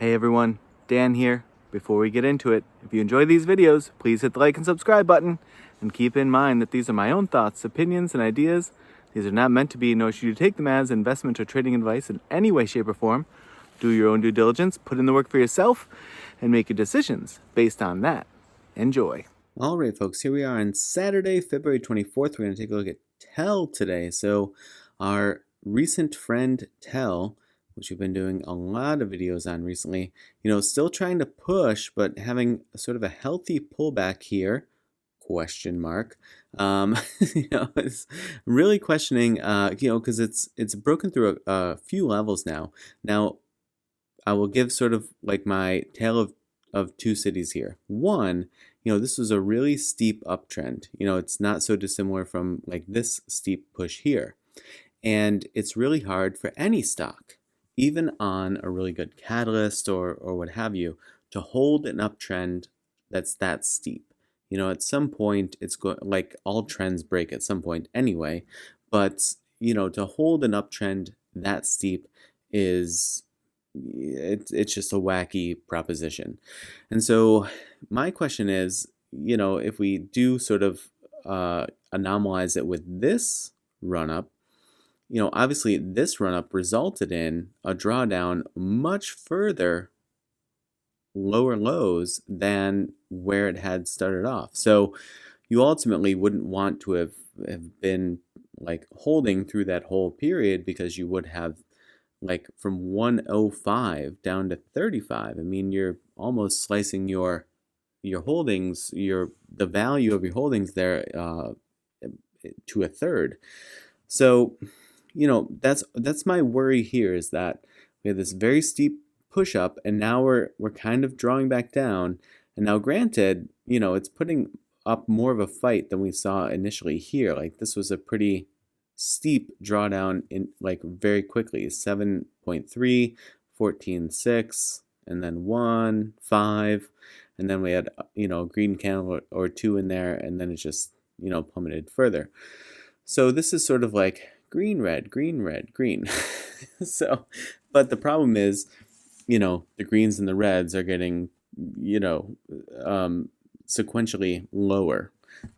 Hey everyone, Dan here. Before we get into it, if you enjoy these videos, please hit the like and subscribe button. And keep in mind that these are my own thoughts, opinions, and ideas. These are not meant to be, nor should you take them as investment or trading advice in any way, shape, or form. Do your own due diligence, put in the work for yourself, and make your decisions based on that. Enjoy. All right, folks, here we are on Saturday, February 24th. We're going to take a look at Tell today. So our recent friend Tell, which we've been doing a lot of videos on recently, still trying to push, but having sort of a healthy pullback here, question mark. It's really questioning, because it's broken through a few levels now. Now, I will give sort of like my tale of two cities here. One, this was a really steep uptrend. It's not so dissimilar from like this steep push here. And it's really hard for any stock, even on a really good catalyst or what have you, to hold an uptrend that's that steep. At some point, it's going like all trends break at some point anyway. But, to hold an uptrend that steep is it's just a wacky proposition. And so my question is, if we do sort of anomalize it with this run up, obviously this run up resulted in a drawdown much further lower lows than where it had started off. So you ultimately wouldn't want to have been like holding through that whole period, because you would have like from 105 down to 35. I mean, you're almost slicing your holdings, the value of your holdings there to a third. So, that's my worry here, is that we have this very steep push up, and now we're kind of drawing back down. And now, granted, it's putting up more of a fight than we saw initially here. Like, this was a pretty steep drawdown in like very quickly. 7.3, 14.6, and then 1, 5, and then we had a green candle or two in there, and then it just plummeted further. So this is sort of like green, red, green, red, green. So, but the problem is, the greens and the reds are getting sequentially lower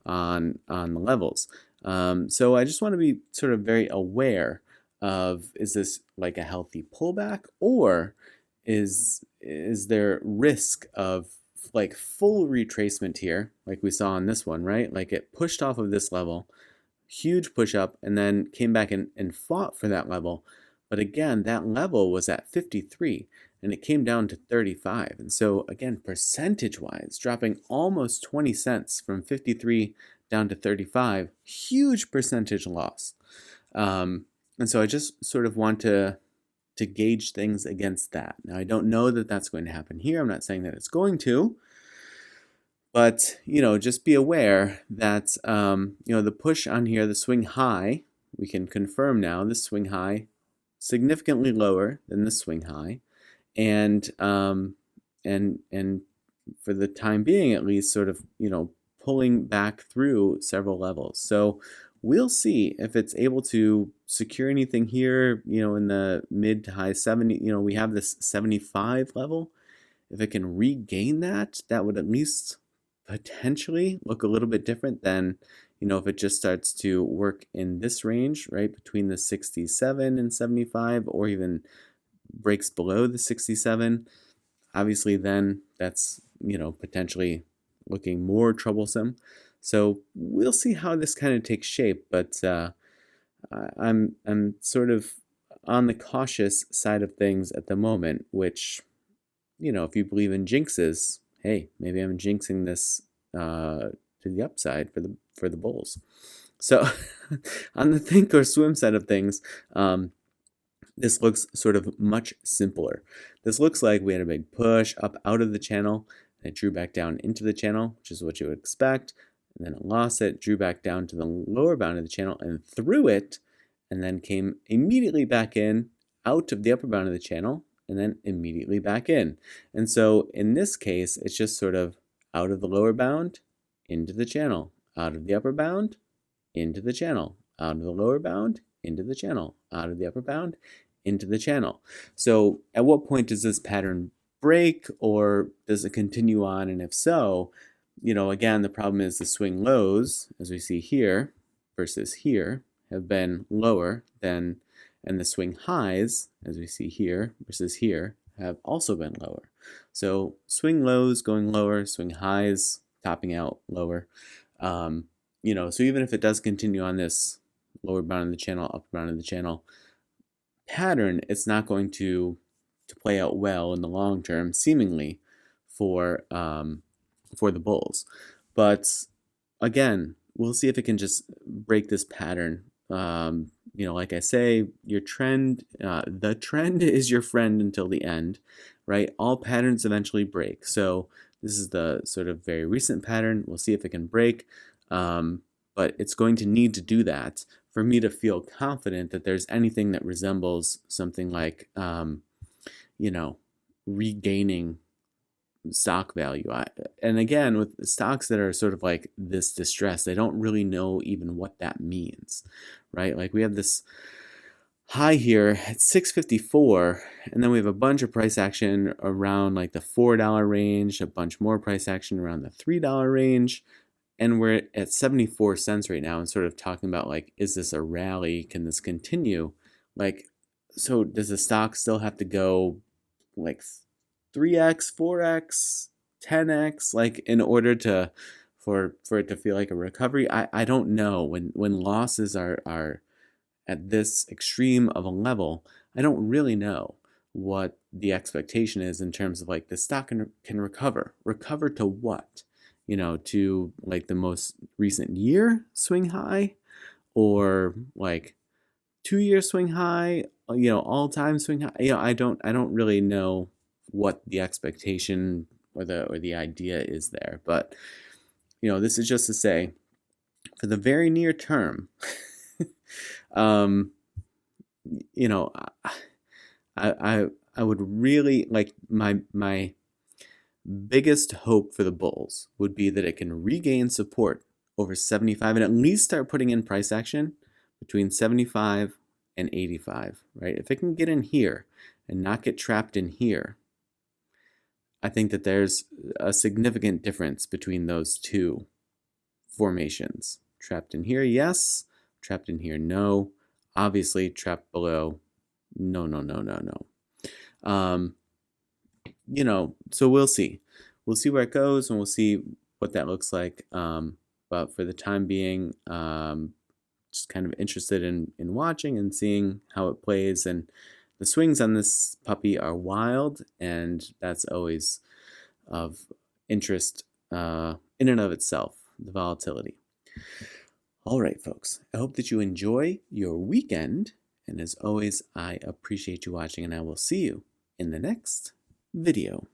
on the levels. So I just want to be sort of very aware of, is this like a healthy pullback, or is there risk of like full retracement here, like we saw on this one, right? Like it pushed off of this level, huge push up, and then came back and fought for that level. But again, that level was at 53, and it came down to 35. And so again, percentage-wise, dropping almost 20 cents from 53 down to 35, huge percentage loss. And so I just sort of want to gauge things against that. Now, I don't know that that's going to happen here. I'm not saying that it's going to. But, just be aware that, the push on here, the swing high, we can confirm now, this swing high, significantly lower than the swing high. And for the time being, at least, sort of, pulling back through several levels. So we'll see if it's able to secure anything here, in the mid to high 70, we have this 75 level. If it can regain that, that would at least potentially look a little bit different than, if it just starts to work in this range, right, between the 67 and 75, or even breaks below the 67. Obviously, then that's, potentially looking more troublesome. So we'll see how this kind of takes shape, but I'm sort of on the cautious side of things at the moment, which, if you believe in jinxes, hey, maybe I'm jinxing this to the upside for the bulls. So on the think or swim side of things, this looks sort of much simpler. This looks like we had a big push up out of the channel, and it drew back down into the channel, which is what you would expect. And then it lost it, drew back down to the lower bound of the channel and threw it, and then came immediately back in, out of the upper bound of the channel, and then immediately back in. And so in this case, it's just sort of out of the lower bound, into the channel, out of the upper bound, into the channel, out of the lower bound, into the channel, out of the upper bound, into the channel. So at what point does this pattern break, or does it continue on? And if so, again, the problem is the swing lows, as we see here versus here, have been lower than, and the swing highs, as we see here versus here, have also been lower. So swing lows going lower, swing highs topping out lower. So even if it does continue on this lower bound of the channel, upper bound of the channel pattern, it's not going to play out well in the long term, seemingly, for the bulls. But again, we'll see if it can just break this pattern. Like I say, your trend, the trend is your friend until the end, right? All patterns eventually break. So this is the sort of very recent pattern. We'll see if it can break, but it's going to need to do that for me to feel confident that there's anything that resembles something like, regaining stock value. And again, with stocks that are sort of like this distressed, I don't really know even what that means, right? Like we have this high here at 654, and then we have a bunch of price action around like the $4 range, a bunch more price action around the $3 range, and we're at 74 cents right now and sort of talking about like, is this a rally? Can this continue? Like, so does the stock still have to go like 3x, 4x, 10x, like in order to for it to feel like a recovery? I don't know. When losses are at this extreme of a level, I don't really know what the expectation is in terms of like the stock can recover to what? To like the most recent year swing high, or like 2-year swing high, all time swing high. I don't really know what the expectation or the idea is there. But this is just to say, for the very near term, I would really like, my biggest hope for the bulls would be that it can regain support over 75 and at least start putting in price action between 75 and 85, right? If it can get in here and not get trapped in here, I think that there's a significant difference between those two formations. Trapped in here, yes. Trapped in here, no. Obviously, trapped below, no. So we'll see. We'll see where it goes, and we'll see what that looks like. But for the time being, just kind of interested in watching and seeing how it plays. And the swings on this puppy are wild, and that's always of interest in and of itself, the volatility. All right, folks, I hope that you enjoy your weekend. And as always, I appreciate you watching, and I will see you in the next video.